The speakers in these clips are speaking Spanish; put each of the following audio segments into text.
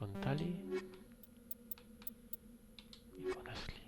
con Tali y con Ashley.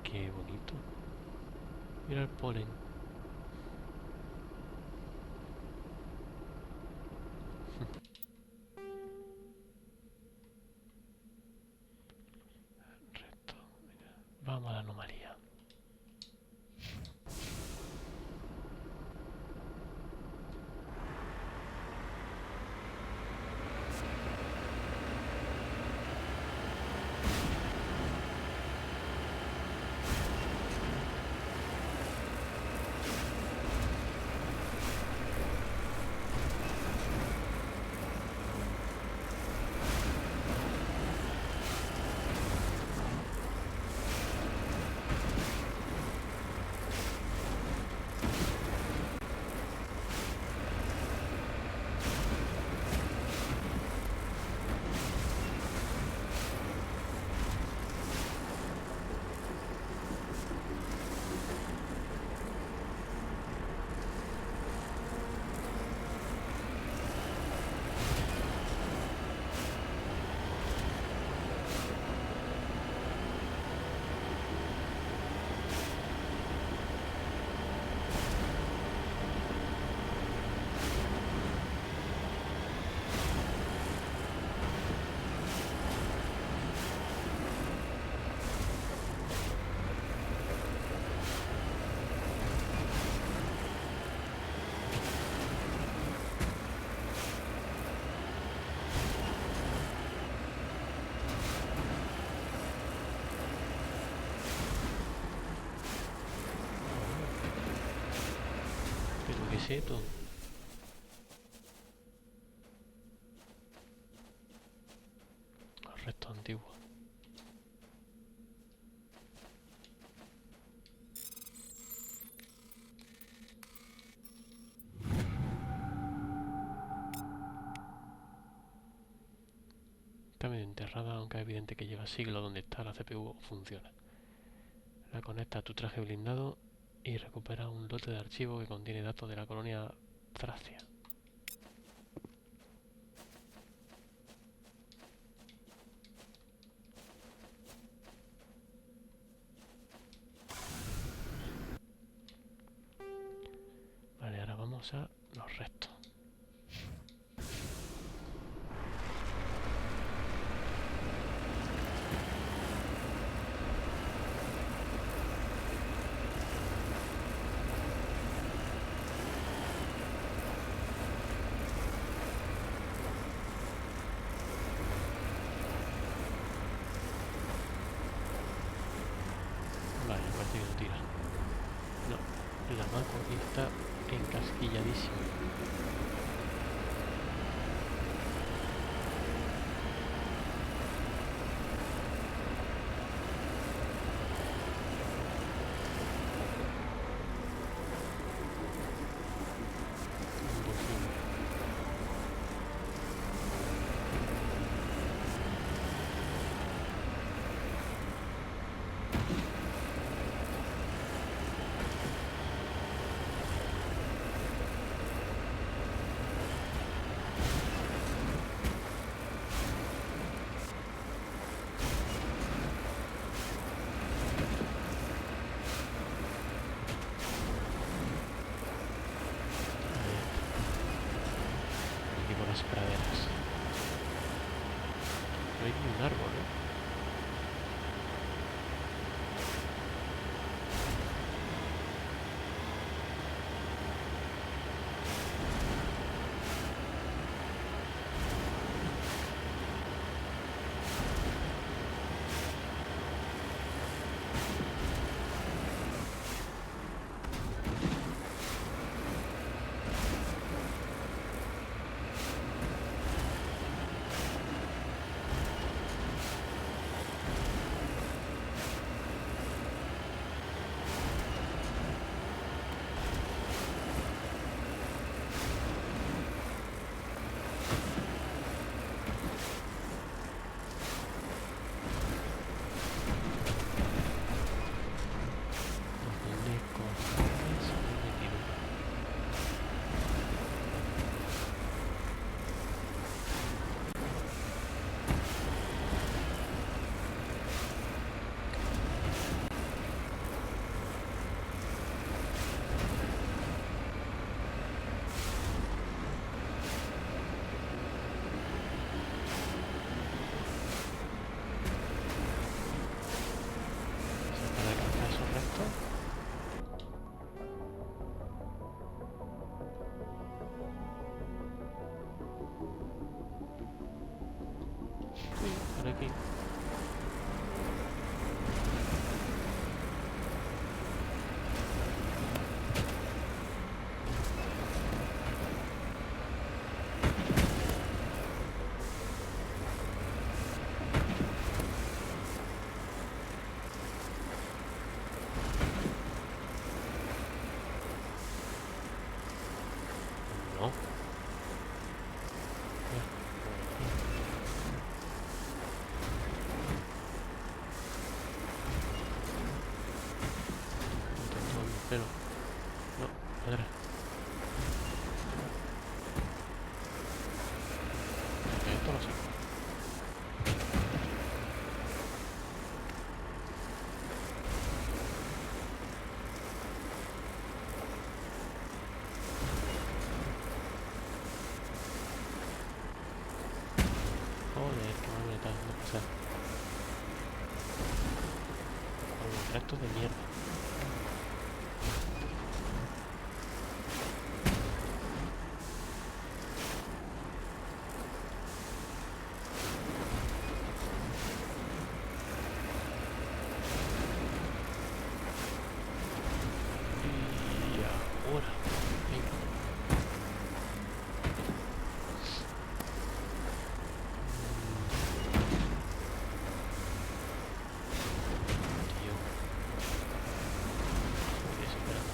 Qué bonito. Mira el polen. Recto. Mira. Vamos a la anomalía. Pero qué es esto. Los restos antiguos. Está medio enterrada, aunque es evidente que lleva siglos donde está la CPU funciona. La conecta a tu traje blindado y recupera un lote de archivo que contiene datos de la colonia Tracia. Vale, ahora vamos a los restos. Vale, parece que no tira. No, la Mako aquí está encasquilladísima. Las praderas. No hay ni un árbol, ¿eh? aquí. No. Pero no, madre. Esto lo sé. Joder, qué mal me está haciendo pasar. Con los restos de mierda. Y ahora. Venga. Tío. Estoy desesperado.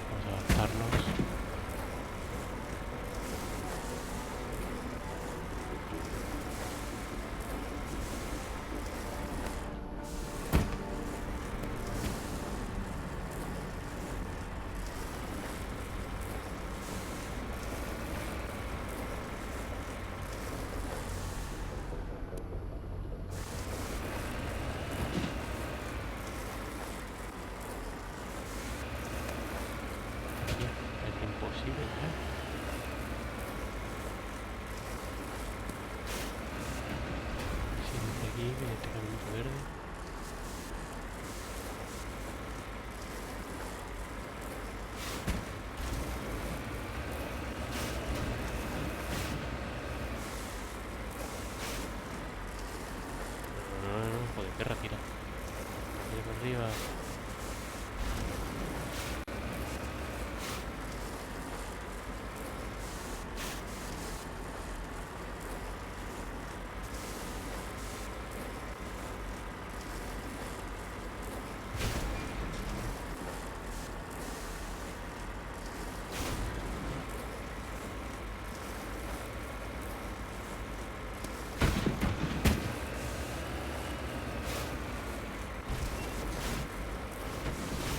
Vamos a adaptarnos. Ya, es imposible, ¿eh? Si desde aquí, en este caminito verde. No, joder, perra, tira. Tira por arriba.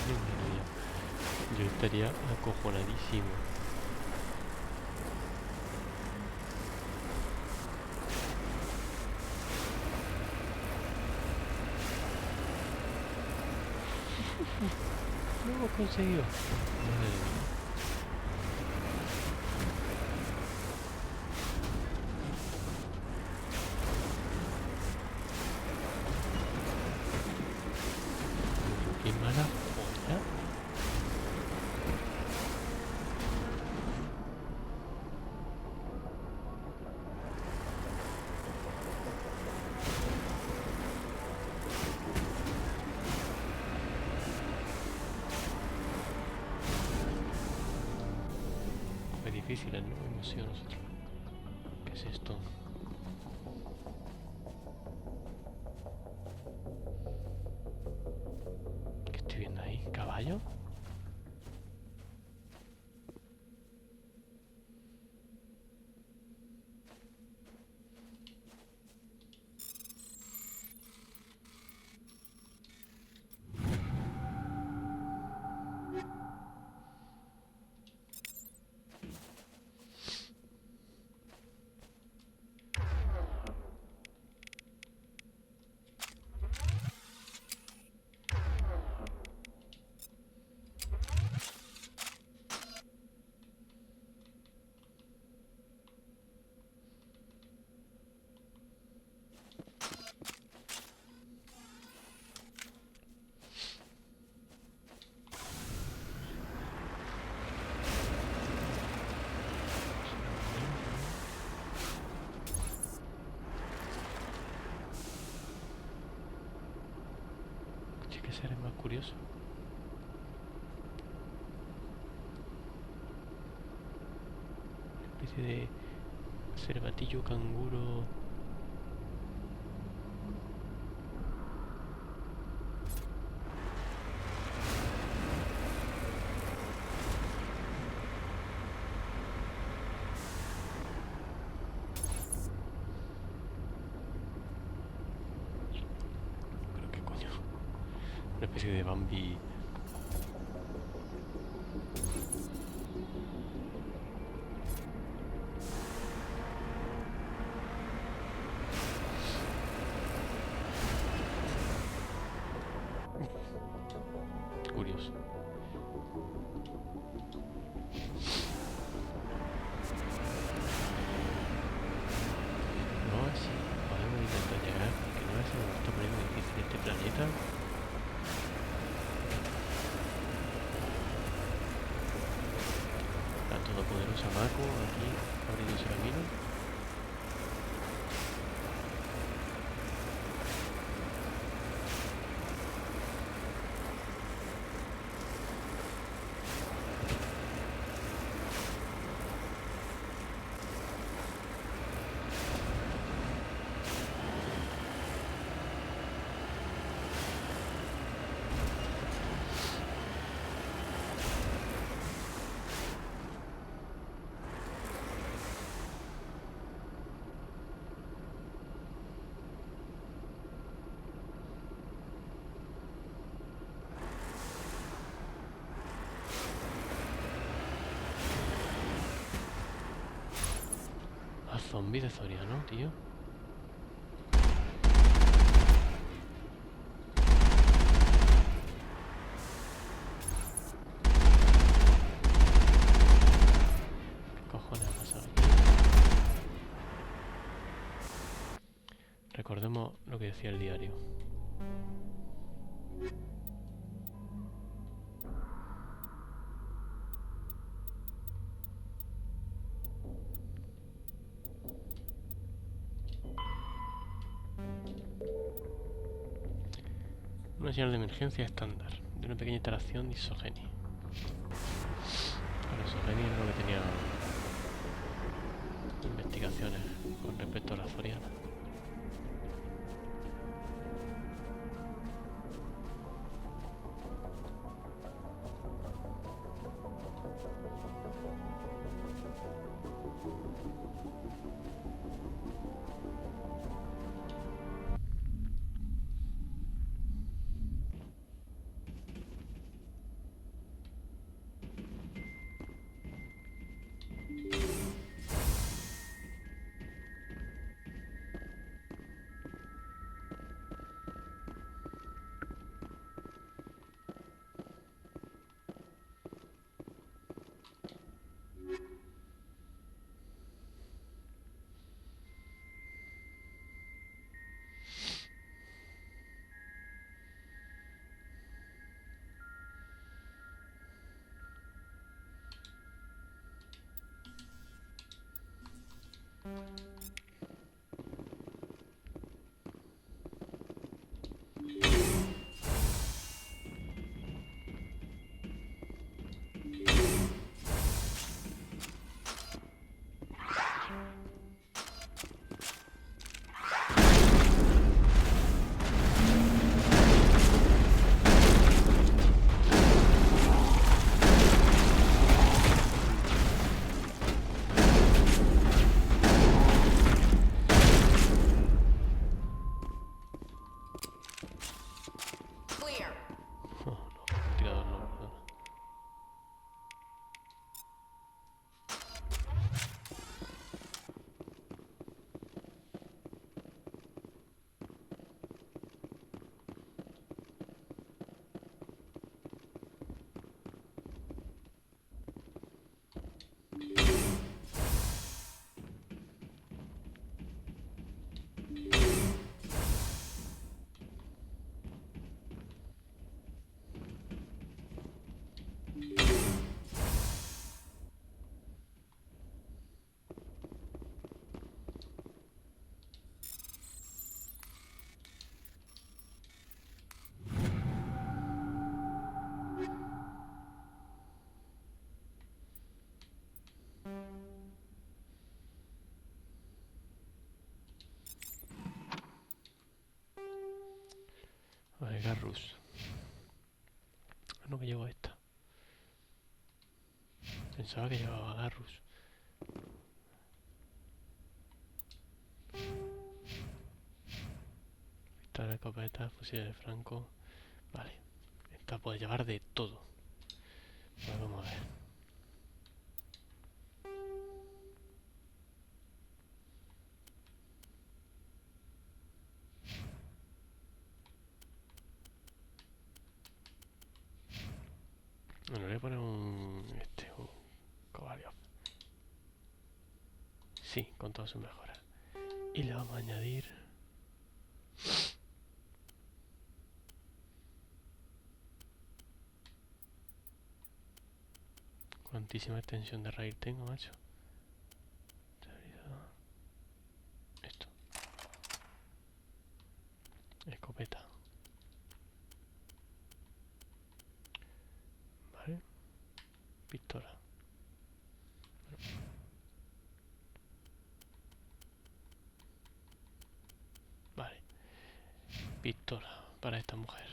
Dios mío, yo estaría acojonadísimo. Lo hemos conseguido. Madre mía. Qué mala joya. Fue difícil, ¿no? Hemos sido nosotros. ¿Qué es esto? ¿Qué estoy viendo ahí? ¿Caballo? seres más curiosos. Una especie de cervatillo canguro. ¿Pero qué coño? Una especie de Bambi. Curioso. No, sí, podemos intentar llegar, porque no se nos está poniendo difícil este planeta. La todopoderosa Mako aquí abriéndose camino. Zombie de Zoriano, tío. ¿Qué cojones ha pasado aquí? Recordemos lo que decía el diario. Una señal de emergencia estándar de una pequeña interacción de isogenia. Bueno, isogenia es lo que tenía investigaciones con respecto a la Zoriana. Vale, Garrus. No, que llevo esta. Pensaba que llevaba Garrus. Pistola, escopeta, fusiles de Franco. Vale. Esta puede llevar de todo. Pues vamos a ver. Bueno, le voy a poner un Kovaliov. Sí, con todas sus mejoras. Y le vamos a añadir cuantísima extensión de raíz tengo, macho. Esto. Escopeta. Vale. Pistola. Vale. Pistola para esta mujer.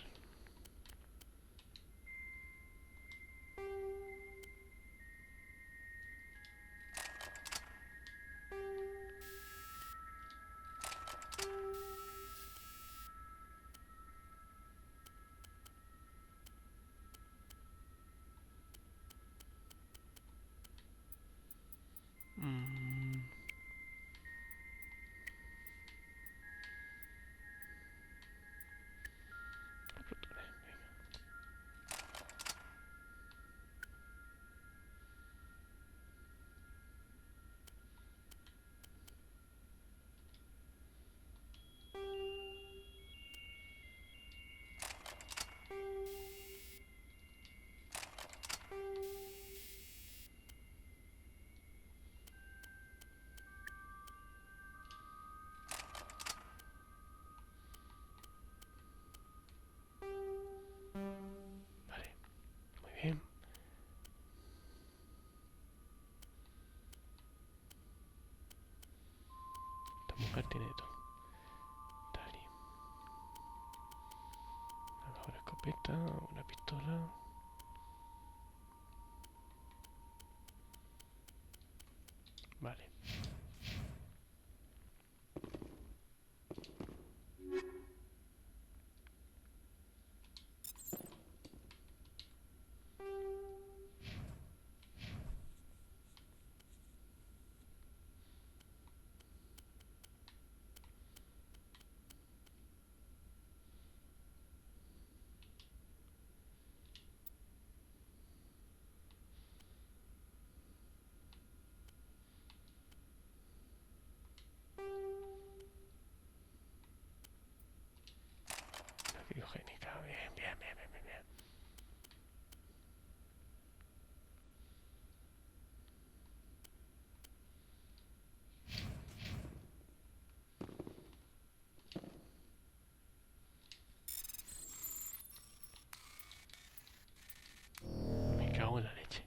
Vale. Muy bien. Esta mujer tiene todo. Dale. Una mejor escopeta, una pistola. Vale. La criogénica. Bien, bien, bien, bien, bien. Me cago en la leche.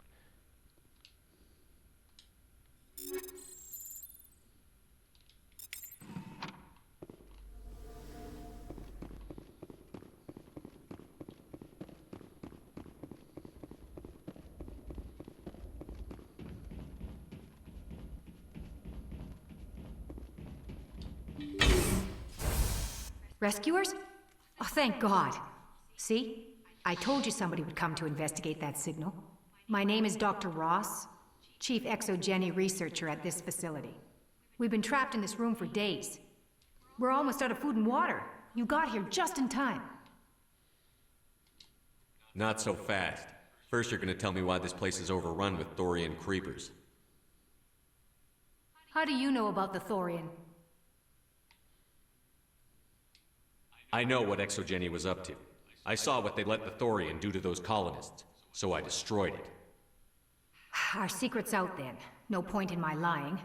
Rescuers? Oh, thank God. See? I told you somebody would come to investigate that signal. My name is Dr. Ross, Chief Exogeny Researcher at this facility. We've been trapped in this room for days. We're almost out of food and water. You got here just in time. Not so fast. First you're gonna tell me why this place is overrun with Thorian creepers. How do you know about the Thorian? I know what Exogeny was up to. I saw what they let the Thorian do to those colonists, so I destroyed it. Our secret's out then. No point in my lying.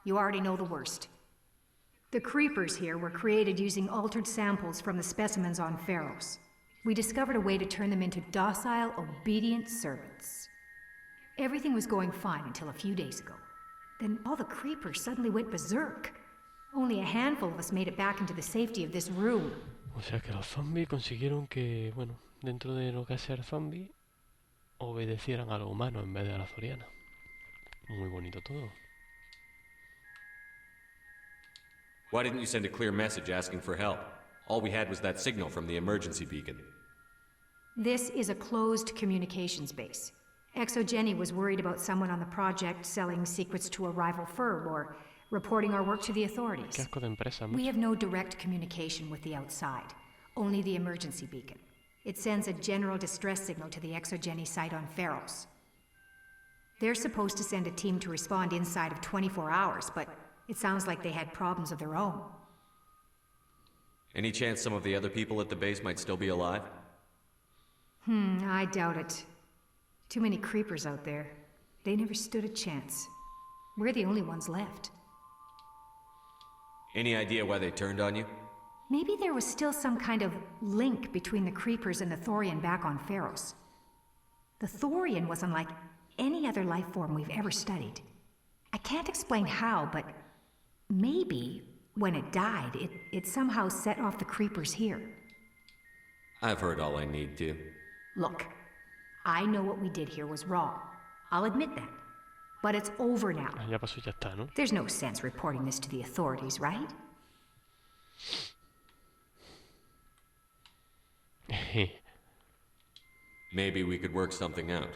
You already know the worst. The creepers here were created using altered samples from the specimens on Pharos. We discovered a way to turn them into docile, obedient servants. Everything was going fine until a few days ago. Then all the creepers suddenly went berserk. Only a handful of us made it back into the safety of this room. O sea que los zombies consiguieron que, bueno, dentro de lo que es ser zombie, obedecieran a lo humano en vez de a la zoriana. Muy bonito todo. Why didn't you send a clear message asking for help? All we had was that signal from the emergency beacon. This is a closed communications base. Exogeny was worried about someone on the project selling secrets to a rival firm or reporting our work to the Qué authorities. asco de empresa, We macho. have no direct communication with the outside, only the emergency beacon. It sends a general distress signal to the Exogeny site on Pharos. They're supposed to send a team to respond inside of 24 hours, but it sounds like they had problems of their own. Any chance some of the other people at the base might still be alive? I doubt it. Too many creepers out there. They never stood a chance. We're the only ones left. Any idea why they turned on you? Maybe there was still some kind of link between the creepers and the Thorian back on Pharos. The Thorian was unlike any other life form we've ever studied. I can't explain how, but maybe when it died, it somehow set off the creepers here. I've heard all I need to. Look, I know what we did here was wrong. I'll admit that. But it's over now. Ya pasó y ya está, ¿no? There's no sense reporting this to the authorities, right? Maybe we could work something out.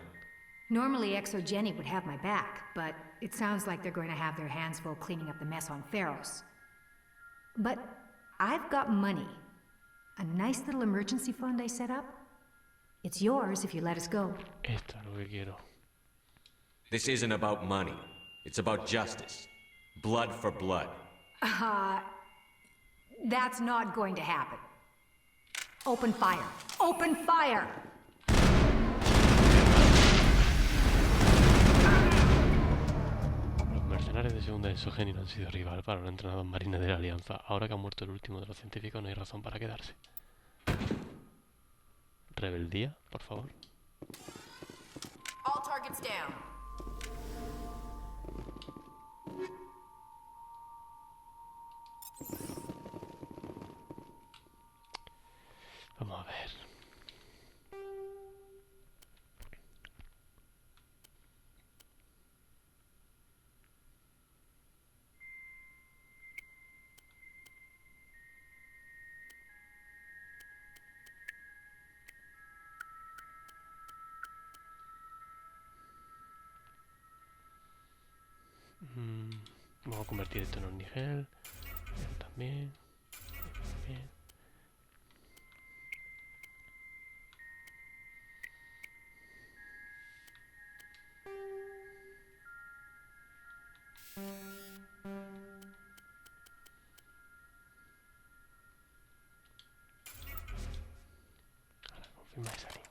Normally Exogeny would have my back, but it sounds like they're going to have their hands full cleaning up the mess on Pharos. But I've got money. A nice little emergency fund I set up. It's yours if you let us go. Esto es lo que quiero. This isn't about money. It's about justice. Blood for blood. That's not going to happen. Open fire. Open fire! Los mercenarios de segunda Exogeny no han sido rival para los entrenados marines de la Alianza. Ahora que ha muerto el último de los científicos, no hay razón para quedarse. Rebeldía, por favor. All targets down. Vamos a ver. Vamos a convertir esto en ornigel. También. Bien. Ahora confirma y salir.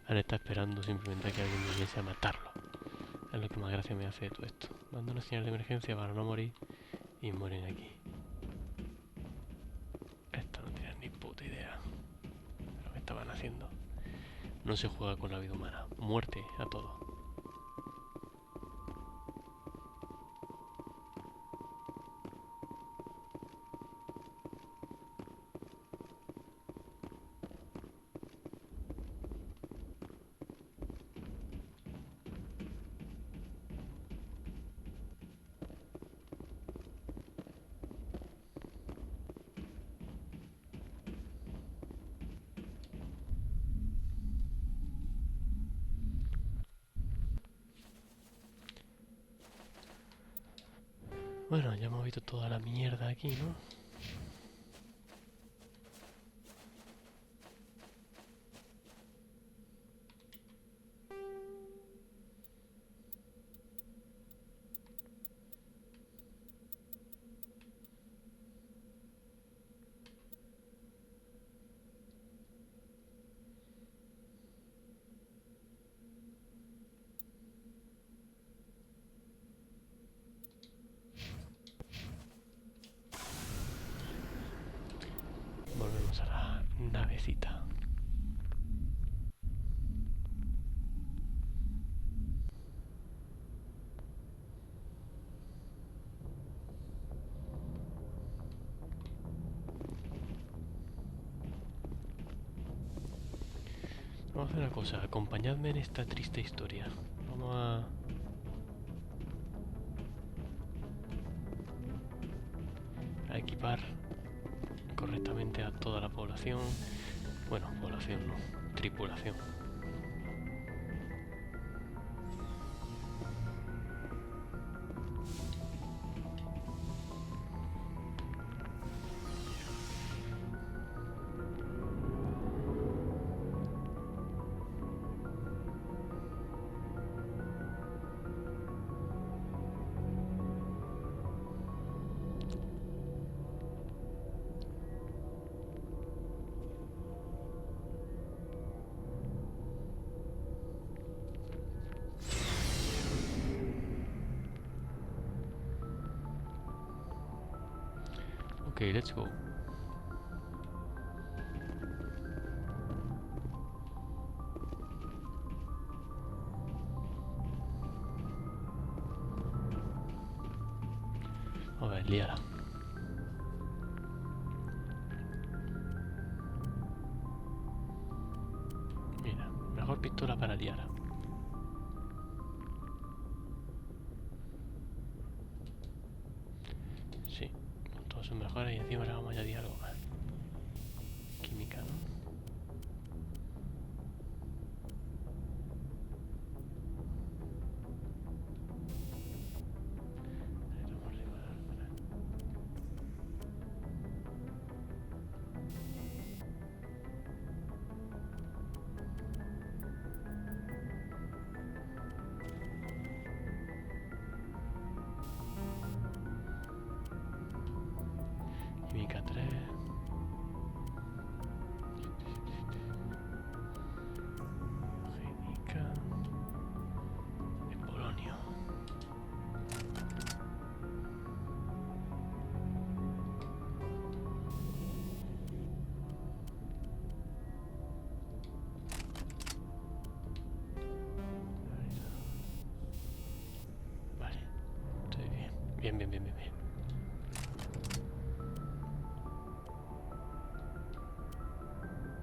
Han estado esperando simplemente a que alguien viniese a matarlo. Es lo que más gracia me hace de todo esto. Mando una señal de emergencia para no morir y mueren aquí. Esto no tienen ni puta idea de lo que estaban haciendo. No se juega con la vida humana. Muerte a todo. Bueno, ya hemos visto toda la mierda aquí, ¿no? Volvemos a la navecita. Vamos a hacer una cosa, acompañadme en esta triste historia. Vamos a equipar correctamente a toda la población. Bueno, población no, tripulación. Okay, let's go. A ver, liara. Mira, mejor pistola para liara. Sí, con todas sus mejoras y encima le vamos a añadir algo más. Química, ¿no? Química 3. Química de polonio. Vale, estoy bien. Bien.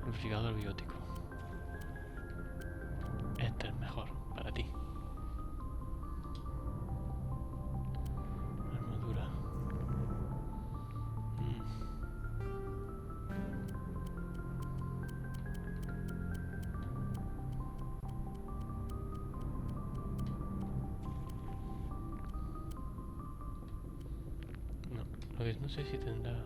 Amplificador biótico. Este es mejor para ti. Armadura. No, lo que no sé si tendrá.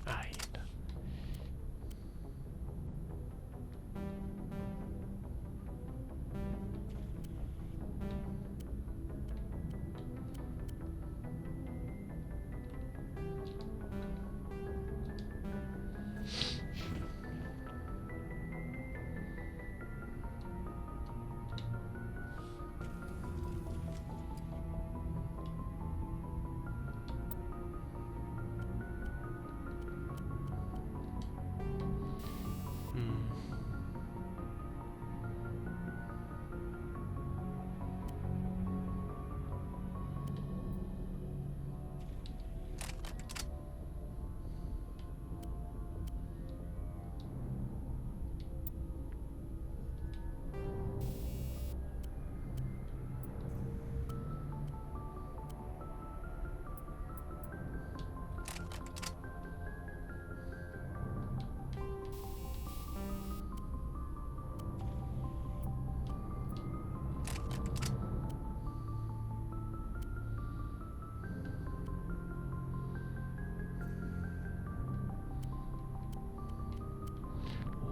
Ahí está.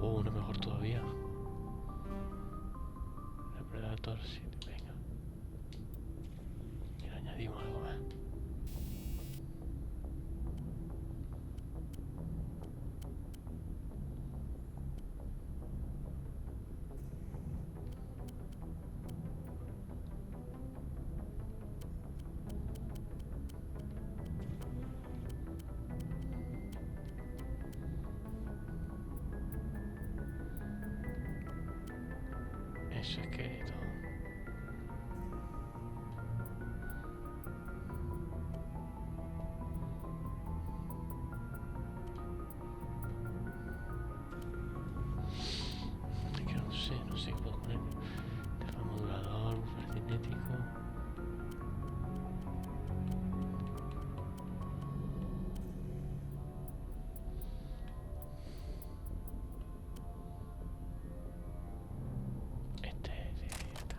Uno mejor todavía. El Predator 7, venga. Y le añadimos algo más. Eso es que todo. no sé qué puedo poner. Termomodulador, buffer cinético. Este, sí, ya está.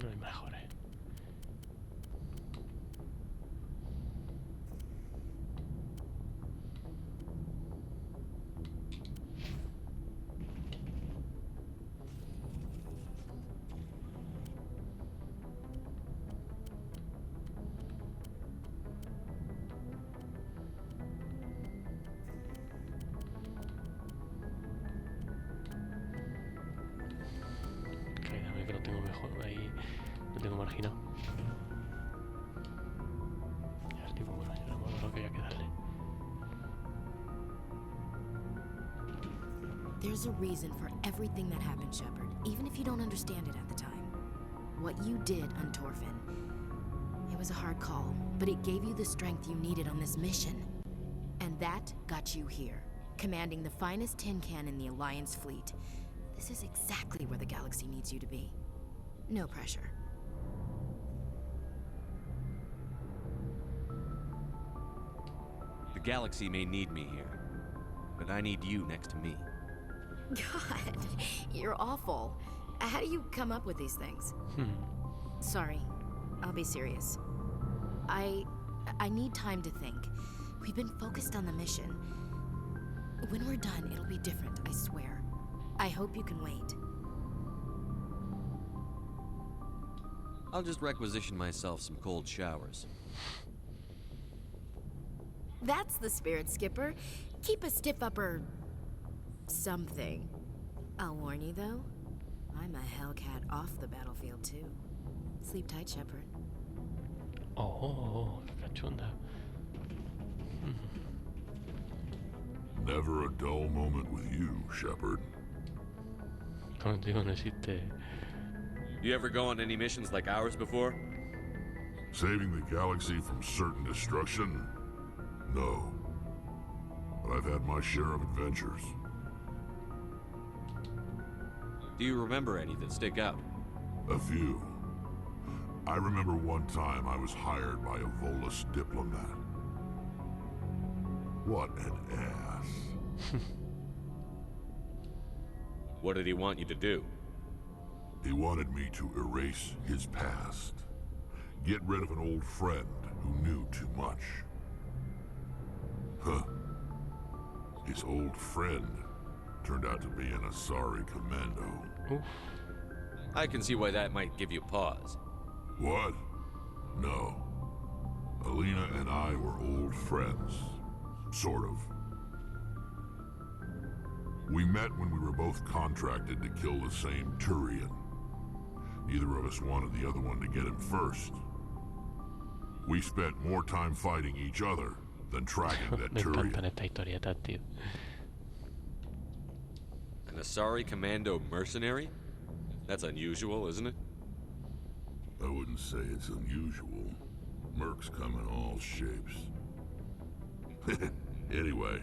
No hay mejores. Cállame que lo tengo mejor ahí. Lo tengo marginado. Ya el tipo, bueno, ya no lo que había que darle. There's a reason for everything that happened, Shepard, even if you don't understand it at the time. What you did on Torfin, it was a hard call, but it gave you the strength you needed on this mission. And that got you here, commanding the finest tin can in the Alliance fleet. This is exactly where the galaxy needs you to be. No pressure. The galaxy may need me here, but I need you next to me. God, you're awful. How do you come up with these things? Sorry, I'll be serious. I need time to think. We've been focused on the mission. When we're done, it'll be different, I swear. I hope you can wait. I'll just requisition myself some cold showers. That's the spirit, Skipper. Keep a stiff upper... something. I'll warn you, though. I'm a Hellcat off the battlefield, too. Sleep tight, Shepard. Oh, qué cachonda. Never a dull moment with you, Shepard. Contigo no existe. You ever go on any missions like ours before? Saving the galaxy from certain destruction? No. But I've had my share of adventures. Do you remember any that stick out? A few. I remember one time I was hired by a Volus diplomat. What an ass. What did he want you to do? He wanted me to erase his past. Get rid of an old friend who knew too much. Huh. His old friend turned out to be an Asari commando. Oof. I can see why that might give you pause. What? No. Alina and I were old friends. Sort of. We met when we were both contracted to kill the same Turian. Neither of us wanted the other one to get him first. We spent more time fighting each other than tracking that Me encantan Turian. estas historietas, tío. An Asari commando mercenary? That's unusual, isn't it? I wouldn't say it's unusual. Mercs come in all shapes. Anyway,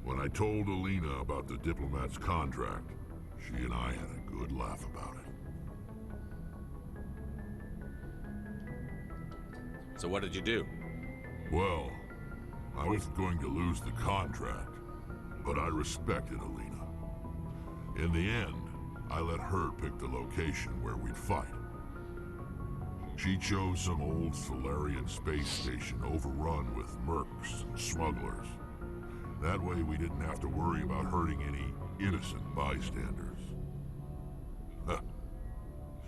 when I told Alina about the diplomat's contract, she and I had a good laugh about it. So what did you do? Well, I was going to lose the contract, but I respected Alina. In the end, I let her pick the location where we'd fight. She chose some old Solarian space station overrun with mercs and smugglers. That way we didn't have to worry about hurting any innocent bystanders. Huh.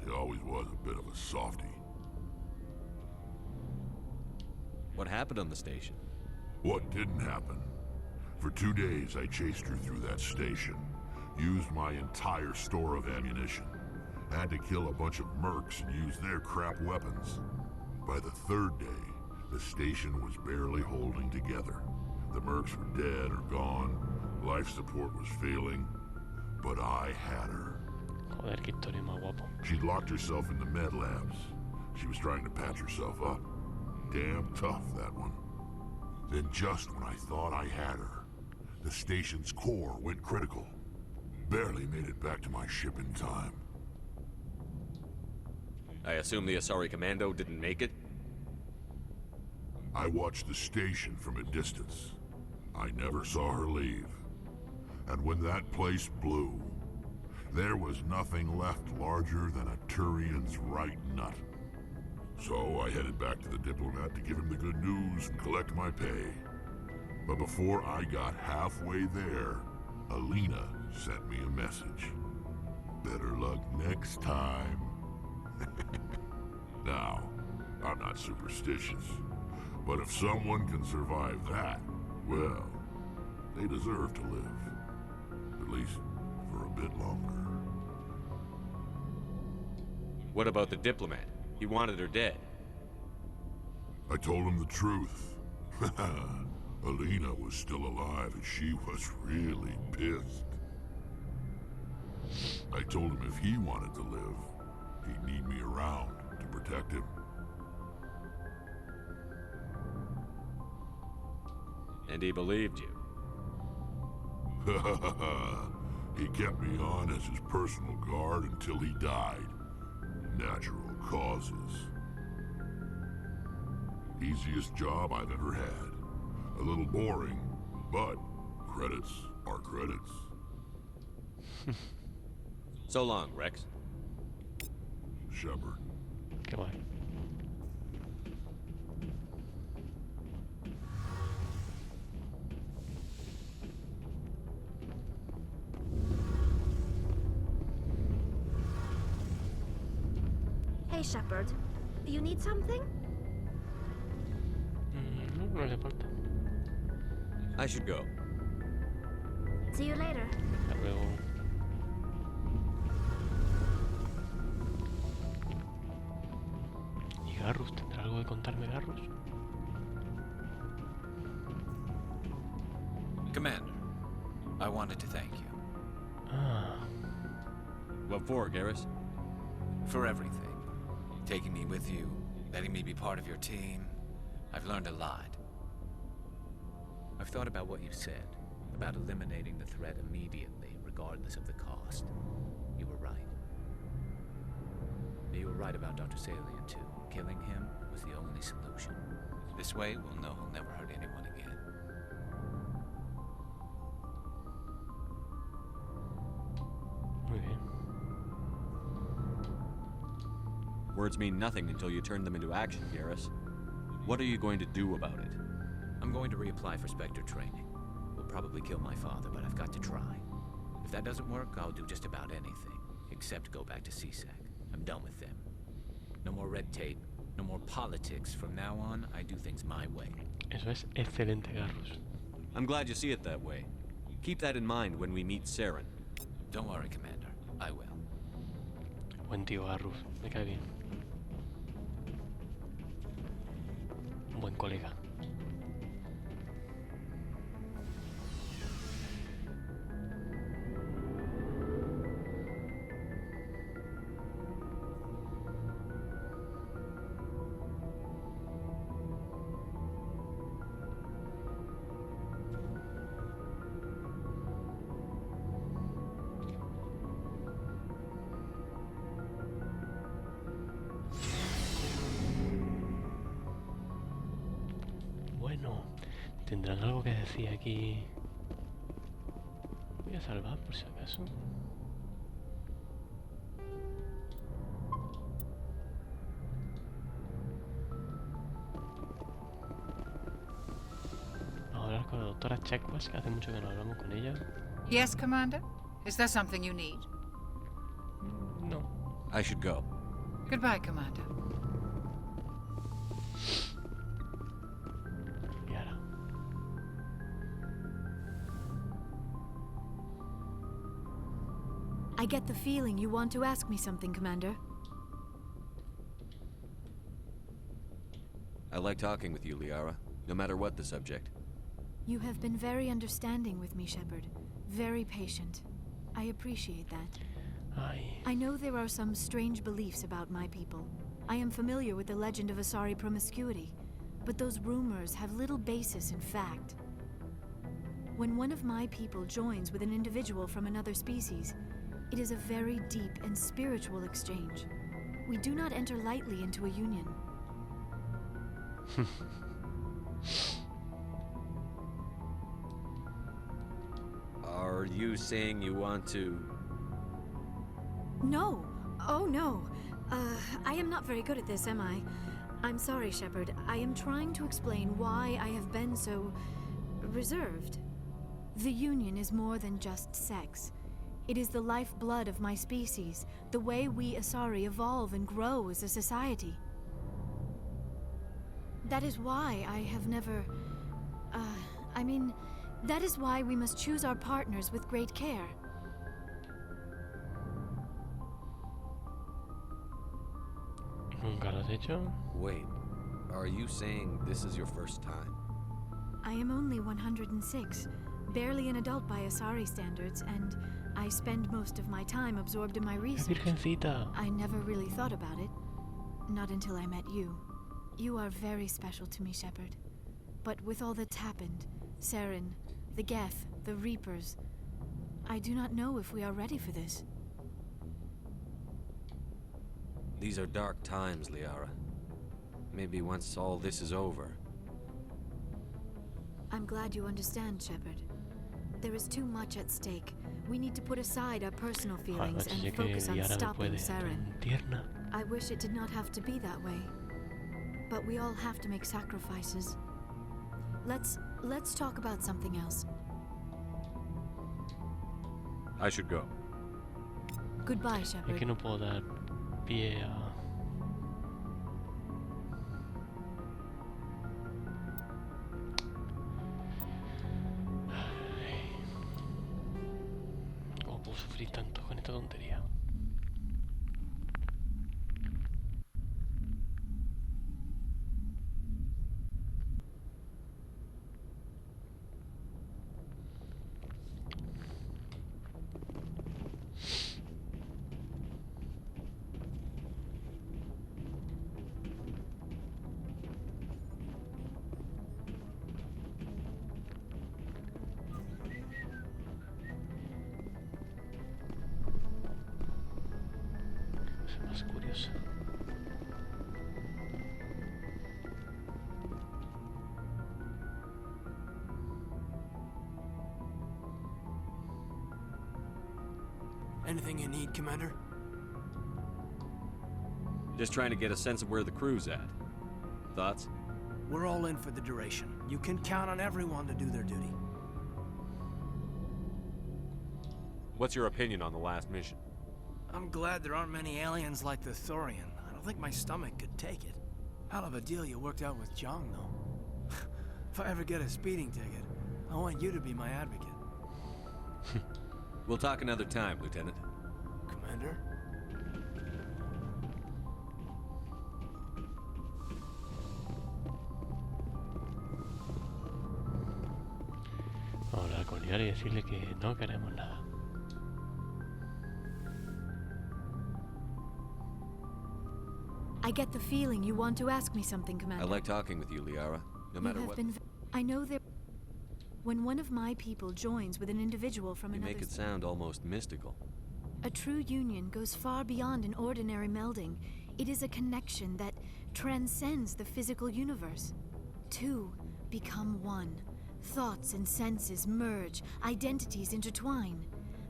She always was a bit of a softie. What happened on the station? What didn't happen? For 2 days, I chased her through that station. Used my entire store of ammunition. Had to kill a bunch of mercs and use their crap weapons. By the 3rd day, the station was barely holding together. The mercs were dead or gone. Life support was failing. But I had her. Joder, qué historia más guapo. She'd locked herself in the med labs. She was trying to patch herself up. Damn tough, that one. Then just when I thought I had her, the station's core went critical. Barely made it back to my ship in time. I assume the Asari Commando didn't make it? I watched the station from a distance. I never saw her leave. And when that place blew, there was nothing left larger than a Turian's right nut. So I headed back to the diplomat to give him the good news and collect my pay. But before I got halfway there, Alina sent me a message. Better luck next time. Now, I'm not superstitious, but if someone can survive that, well, they deserve to live. At least for a bit longer. What about the diplomat? He wanted her dead. I told him the truth. Alina was still alive and she was really pissed. I told him if he wanted to live, he'd need me around to protect him. And he believed you. He kept me on as his personal guard until he died. Natural causes. Easiest job I've ever had. A little boring, but credits are credits. So long, Rex. Shepard. Qué guay. Hey, Shepard. You need something? No, no hace falta. I should go. See you later. Hasta luego. ¿Y Garrus? ¿Tendrá algo que contarme Garrus? Commander, I wanted to thank you. Ah, What for, Garrus? For everything. Taking me with you, letting me be part of your team. I've learned a lot. I've thought about what you said, about eliminating the threat immediately, regardless of the cost. You were right. You were right about Dr. Salian, too. Killing him was the only solution. This way, we'll know he'll never hurt anyone again. muy bien. Words mean nothing until you turn them into action, Garrus. What are you going to do about it? I'm going to reapply for Spectre training. Will probably kill my father, but I've got to try. If that doesn't work, I'll do just about anything, except go back to CSEC. I'm done with them. No more red tape, no more politics. From now on, I do things my way. Eso es excelente, Garrus. I'm glad you see it that way. Keep that in mind when we meet Saren. Don't worry, Commander. I will. Buen tío Garrus, me cae bien. Un buen colega. Bueno, tendrán algo que decir aquí. Voy a salvar por si acaso. Vamos a hablar con la doctora Chekwas, que hace mucho que no hablamos con ella. Yes, Commander? Is there something you need? No. I should go. Goodbye, Commander. Y ahora. I get the feeling you want to ask me something, Commander. I like talking with you, Liara, no matter what the subject. You have been very understanding with me, Shepard. Very patient. I appreciate that. I know there are some strange beliefs about my people. I am familiar with the legend of Asari promiscuity, but those rumors have little basis in fact. When one of my people joins with an individual from another species, it is a very deep and spiritual exchange. We do not enter lightly into a union. Are you saying you want to... No. Oh, no. I am not very good at this, am I? I'm sorry, Shepard. I am trying to explain why I have been so... reserved. The Union is more than just sex. It is the lifeblood of my species, the way we Asari evolve and grow as a society. That is why I have never... that is why we must choose our partners with great care. ¿Nunca lo has hecho? Wait, are you saying this is your first time? I am only 106, barely an adult by Asari standards, and I spend most of my time absorbed in my research. Virgencita. I never really thought about it. Not until I met you. You are very special to me, Shepard. But with all that's happened, Saren, the Geth, the Reapers, I do not know if we are ready for this. These are dark times, Liara. Maybe once all this is over. I'm glad you understand, Shepard. There is too much at stake. We need to put aside our personal feelings and focus on stopping Saren. I wish it did not have to be that way. But we all have to make sacrifices. Let's talk about something else. I should go. Goodbye, Es Shepard. que no puedo dar pie a... ¿Cómo puedo sufrir tanto con esta tontería? Es más curioso. Anything you need, Commander? Just trying to get a sense of where the crew's at. Thoughts? We're all in for the duration. You can count on everyone to do their duty. What's your opinion on the last mission? I'm glad there aren't many aliens like the Thorian. I don't think my stomach could take it. Hell of a deal you worked out with Jong, though. If I ever get a speeding ticket, I want you to be my advocate. We'll talk another time, Lieutenant. Commander? Vamos a hablar con Liara y decirle que no queremos nada. I get the feeling you want to ask me something, Commander. I like talking with you, Liara, no matter what. I know that when one of my people joins with an individual from You another... make it sound almost mystical. A true union goes far beyond an ordinary melding. It is a connection that transcends the physical universe. Two become one. Thoughts and senses merge, identities intertwine.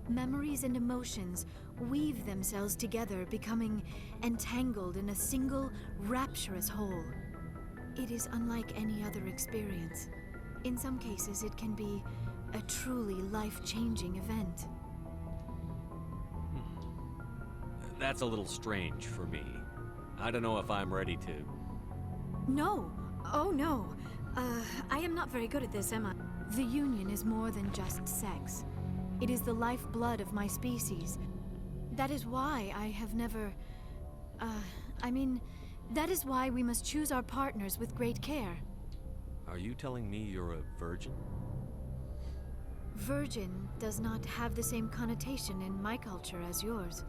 Memories and emotions weave themselves together, becoming entangled in a single, rapturous whole. It is unlike any other experience. In some cases, it can be a truly life-changing event. That's a little strange for me. I don't know if I'm ready to... No. Oh, no. I am not very good at this, am I? The Union is more than just sex. It is the lifeblood of my species. That is why I have never... I mean, that is why we must choose our partners with great care. Are you telling me you're a virgin? Virgin does not have the same connotation in my culture as yours.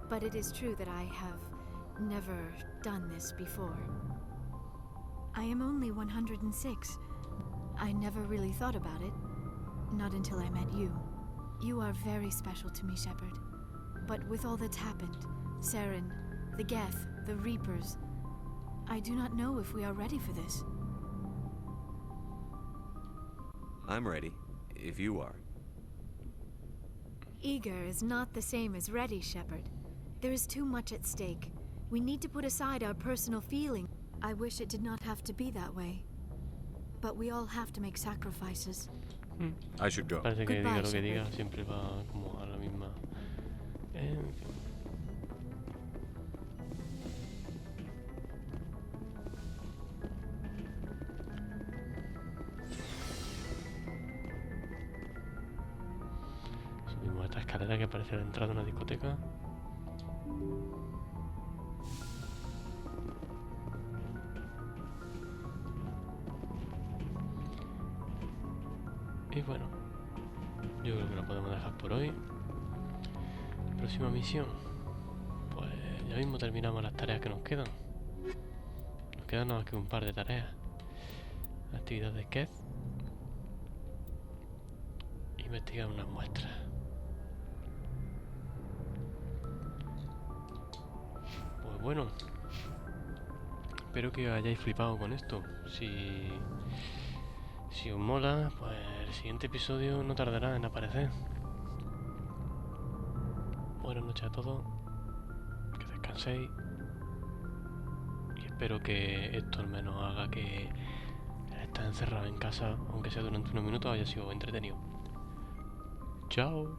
But it is true that I have never done this before. I am only 106. I never really thought about it. Not until I met you. You are very special to me, Shepard. But with all that's happened, Saren, the Geth, the Reapers, I do not know if we are ready for this. I'm ready, if you are. Eager is not the same as ready, Shepard. There is too much at stake. We need to put aside our personal feeling. I wish it did not have to be that way. But we all have to make sacrifices. I should go. Parece que Goodbye, diga lo que diga, Shepard. siempre va como a la misma. En fin. Subimos esta escalera que parece la entrada de una discoteca. Y bueno, yo creo que lo podemos dejar por hoy. Próxima misión. Pues ya mismo terminamos las tareas que nos quedan. Nos quedan nada más que un par de tareas. Actividad de Keth. Investigar unas muestras. Pues bueno, espero que hayáis flipado con esto. Si os mola, pues el siguiente episodio no tardará en aparecer. Buenas noches a todos, que descanséis y espero que esto al menos haga que estar encerrado en casa, aunque sea durante unos minutos, haya sido entretenido. Chao.